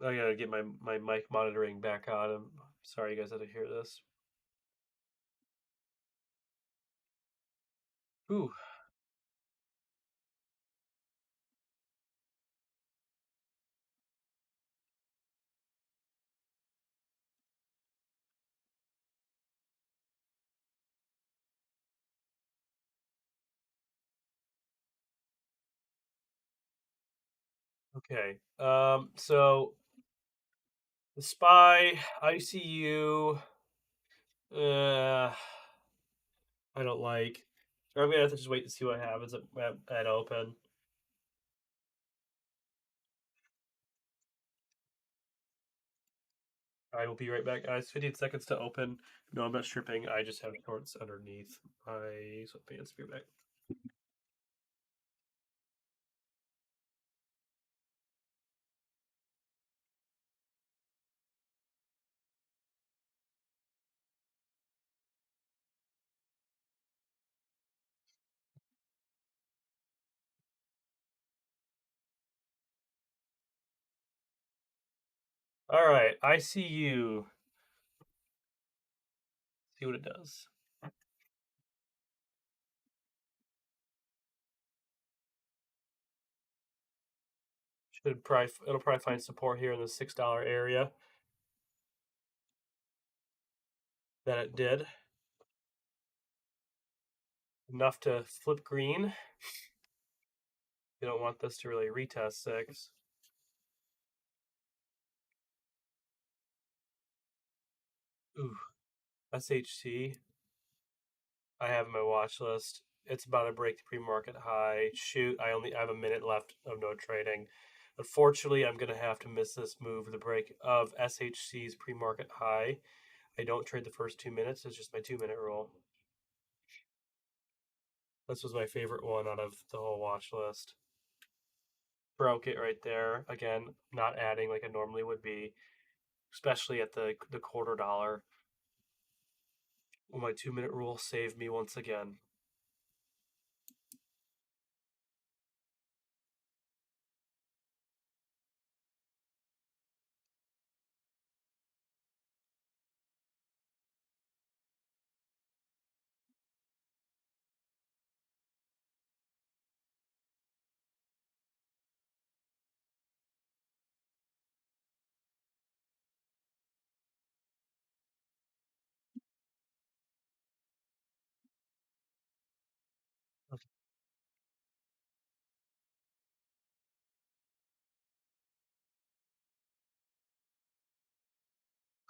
I gotta get my mic monitoring back on. I'm sorry you guys had to hear this. Ooh, okay. So the spy, ICU, uh, I don't like. I'm gonna have to just wait to see what happens at open. I will be right back, guys. 15 seconds to open. No, I'm not stripping. I just have shorts underneath my sweatpants. Be right back. All right, ICU. See what it does. It'll probably find support here in the $6 area that it did. Enough to flip green. You don't want this to really retest 6. Ooh, SHC. I have in my watch list. It's about to break the pre-market high. Shoot, I have a minute left of no trading. Unfortunately, I'm gonna have to miss this move, the break of SHC's pre-market high. I don't trade the first 2 minutes. It's just my 2 minute rule. This was my favorite one out of the whole watch list. Broke it right there. Again, not adding like I normally would be, especially at the quarter dollar. Well, my 2 minute rule saved me once again.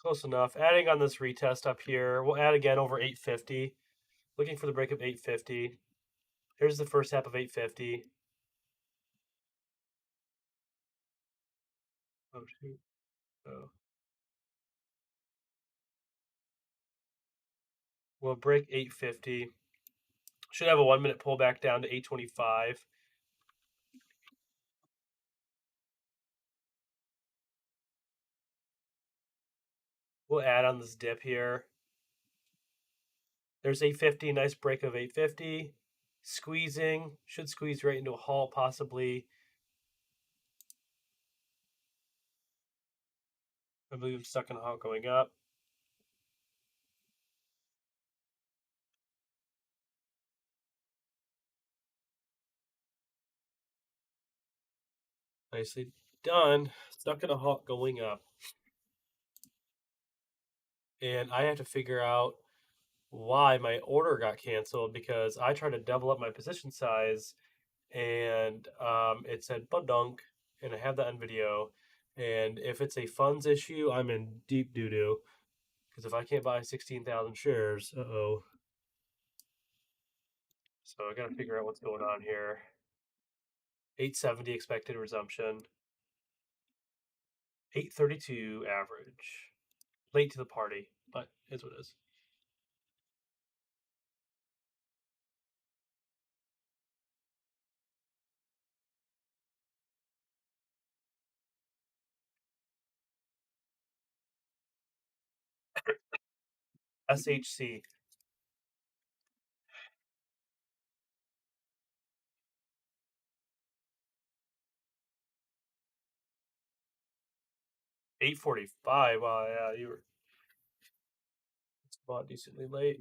Close enough. Adding on this retest up here. We'll add again over 850. Looking for the break of 850. Here's the first half of 850. Oh, shoot. Oh. We'll break 850. Should have a 1 minute pullback down to 825. We'll add on this dip here. There's 850. Nice break of 850. Squeezing. Should squeeze right into a halt, possibly. I believe I'm stuck in a halt going up. Nicely done. Stuck in a halt going up. And I have to figure out why my order got canceled because I tried to double up my position size and it said budunk, and I have that on video. And if it's a funds issue, I'm in deep doo doo because if I can't buy 16,000 shares, uh oh. So I got to figure out what's going on here. 870 expected resumption, 832 average. Late to the party, but it's what it is. SHC. 8:45. Wow, yeah, you were spot decently late.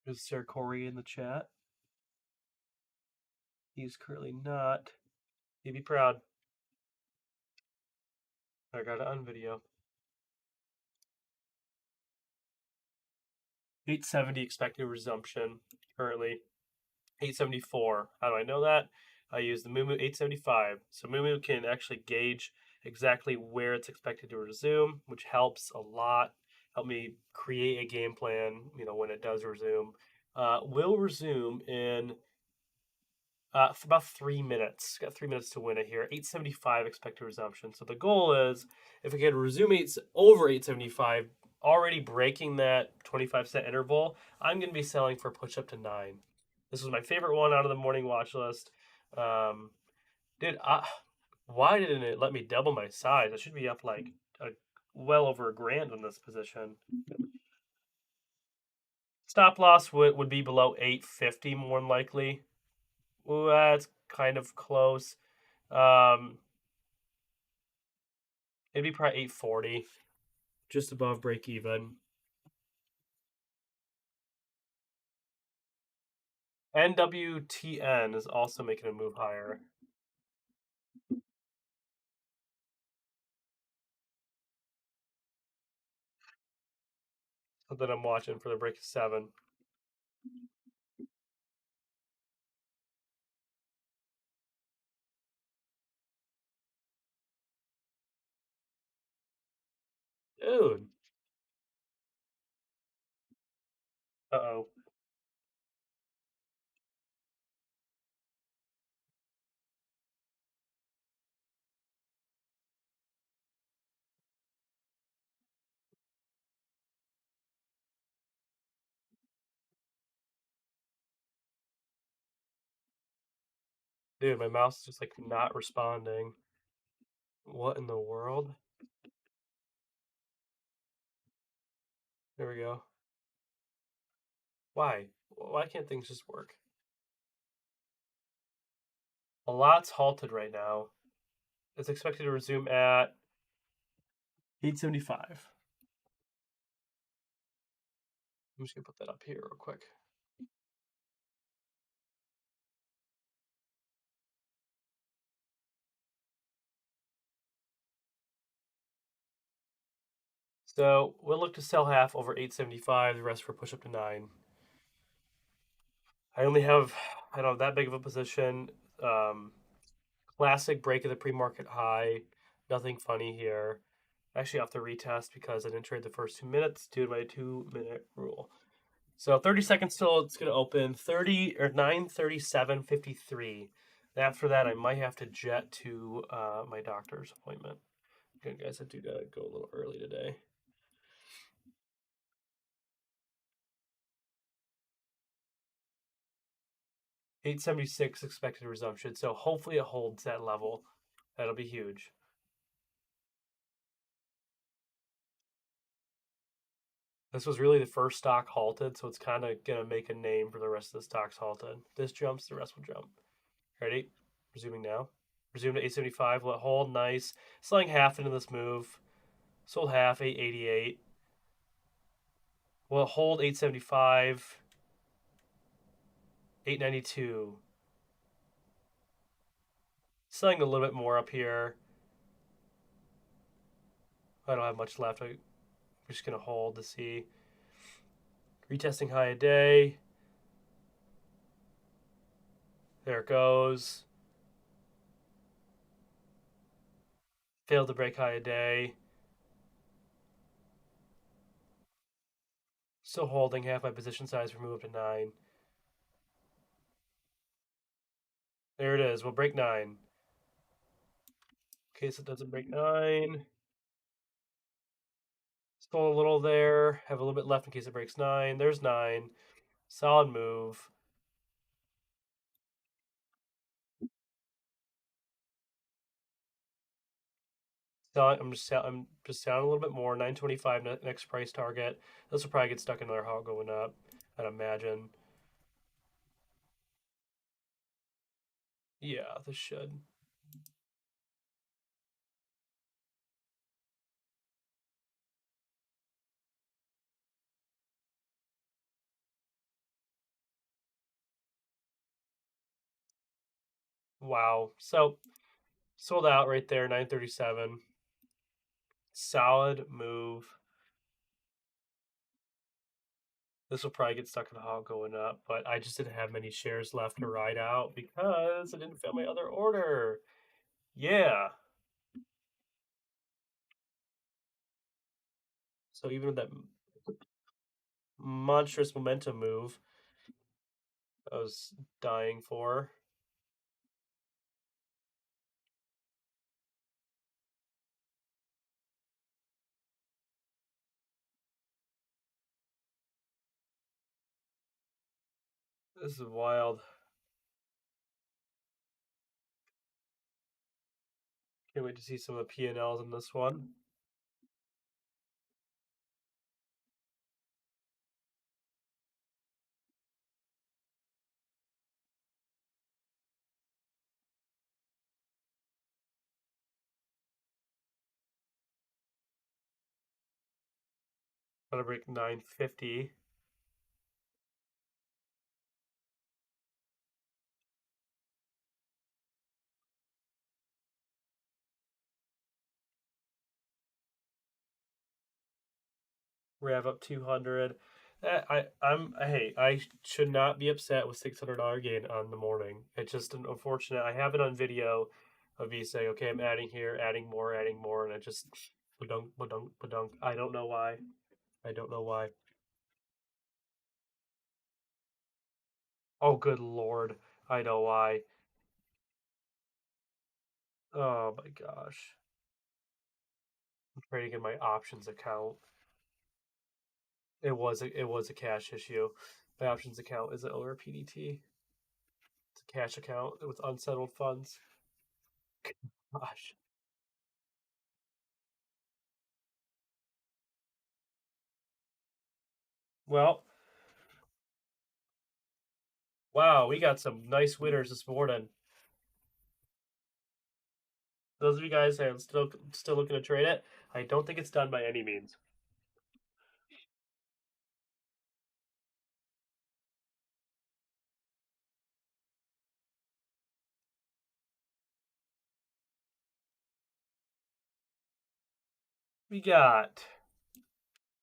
Is Sir Corey in the chat? He's currently not. He'd be proud. I got it on video. 870 expected resumption currently. 874. How do I know that? I use the Mumu 875. So Mumu can actually gauge exactly where it's expected to resume, which helps a lot. Help me create a game plan, when it does resume. Will resume in about 3 minutes. Got 3 minutes to win it here. 875 expected resumption. So the goal is if we can resume over 875, already breaking that 25-cent interval, I'm going to be selling for push up to 9. This was my favorite one out of the morning watch list. Um, dude, why didn't it let me double my size? I should be up like well over a grand in this position. Stop loss would be below 850 more than likely. Ooh, that's kind of close. Um, it'd be probably 840, just above break even. NWTN is also making a move higher. Something I'm watching for the break of 7. Dude. Uh-oh. Dude, my mouse is just like not responding. What in the world? There we go. Why? Why can't things just work? A lot's halted right now. It's expected to resume at 875. I'm just gonna put that up here real quick. So we'll look to sell half over 875, the rest for push up to 9. I don't have that big of a position. Um, Classic break of the pre-market high. Nothing funny here. Actually, off the retest because I didn't trade the first 2 minutes due to my 2-minute rule. So 30 seconds till it's going to open. 30 or 9:37:53. After that, I might have to jet to my doctor's appointment. Okay, guys, I do gotta go a little early today. 876 expected resumption. So hopefully it holds that level. That'll be huge. This was really the first stock halted, so it's kind of going to make a name for the rest of the stocks halted. This jumps, the rest will jump. Ready? Resuming now. Resume to 875. Let hold. Nice. Selling half into this move. Sold half, 888. Will hold 875. 892. Selling a little bit more up here. I don't have much left. I'm just going to hold to see. Retesting high a day. There it goes. Failed to break high a day. Still holding half my position size for move up to 9. There it is. We'll break 9. In case it doesn't break 9. Still a little there. Have a little bit left in case it breaks 9. There's 9. Solid move. I'm just selling a little bit more. 925 next price target. This will probably get stuck in another hog going up, I'd imagine. Yeah, this should. Wow. So sold out right there, 937. Solid move. This will probably get stuck in a hog going up, but I just didn't have many shares left to ride out because I didn't fill my other order. Yeah. So even with that monstrous momentum move I was dying for. This is wild. Can't wait to see some of the P&Ls in this one. Gotta break 950. Rev up 200. I should not be upset with $600 gain on the morning. It's just an unfortunate. I have it on video of me saying, okay, I'm adding here, adding more, and it just badunk, badunk, badunk. I don't know why. I don't know why. Oh, good lord. I know why. Oh my gosh. I'm trading in my options account. It was a cash issue. My options account is an over PDT. It's a cash account with unsettled funds. Gosh. Well, wow, we got some nice winners this morning. Those of you guys that are still looking to trade it, I don't think it's done by any means. We got